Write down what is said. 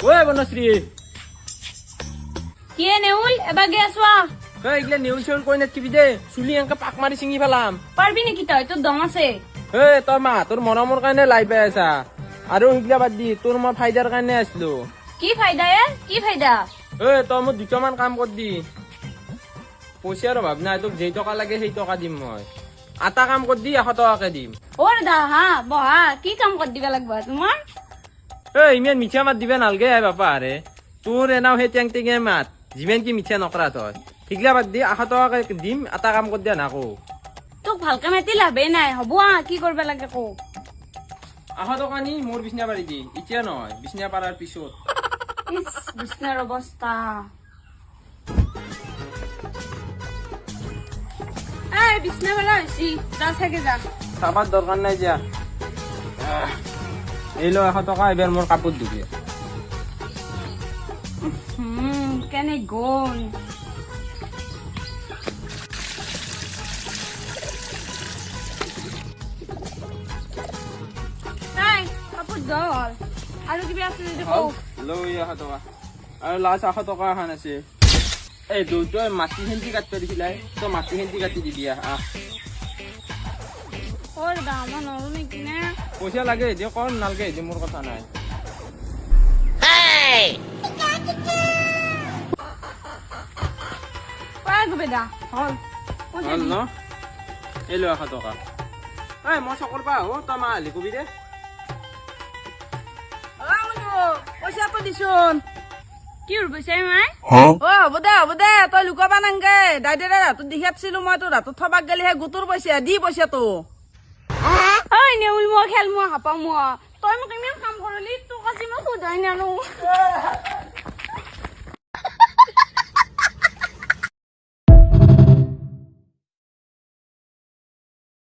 ওই বনশ্রী কি নেউল এবার গেছবা কই এগুলা নেউল সেউল কই না কিবি দে চুলি এঙ্কা পাক মারি চিঙি ফেলাম পারবি নাকি তই তোর দম আছে হে তোর মা তোর মৰমৰ কাৰণে লাই পাই আছা আৰু সেইগিলা বাদ দি তোৰ মই ফাইদাৰ কাৰণে আসলো কি ফায়দা এ কি ফায়দা হে তই মোক দুটামান কাম কৰ দি পইচাৰ অভাৱ নাই তোক যেই টকা লাগে সেই টকা দিম মই আটা কাম কৰ দি 100 টকাকে দিম ও দাদা হা বহা কি কাম কর দিবা লাগবা তোমার হে ইমান মিছা মাত দিবা নালগে বাপা আৰে তোৰ এনাও সেই টেং টেঙে মাত যিমান কি মিছা নকৰা তই সেইগিলা বাদ দি 100 টকাকে দিম আটা কাম কৰ দিয়া নাকো তোক ভালকে মাতি লাভে নাই হব কি কৰবা লাগে কো 100 টকা নি মোৰ বিছনা পাৰি দি এতিয়া নহয় বিছনা পাৰাৰ পিছত ইস বিছনাৰ অবস্থা এই বিছনা বেলা হইছি যা থাকে যা চাবাৰ দৰকাৰ নাই যা এই লো 100 টকা এবাৰ মোৰ কাপোৰ ধুবি কেনে গল এই কাপড় দল আৰু কিবা আছে যদি কও লৈ 100 টকা আৰু লাষ্ট 100 টকা এখন আছে এই দুটোই মাটি হেন্দি কাটতে দিছিলাই তো মাটি হেন্দি কাটি দি দিয়া ওর দাম নরম নাকি না পইচা লাগে যে কোন নালগে যে মোর কথা নাই পাগ বেদা হল হল ন এই লো 100 টকা এই মই চকৰ পা হ তই মা আলি কবি দে পইচা তো দিছোন কি উড়বইছে মাই অ হ'ব দে তই লুকাবা নাংগে দাইদেৰে ৰাতত দেখাছিলো মই তোৰ ৰাতত থবাক গেলিহে গোটৰ পইচা দি পইচা তো ওই নেউল মো খেল মো হাপা মো তই মোক ইমান কাম কৰলি তোক আজি মই সোধাই নানো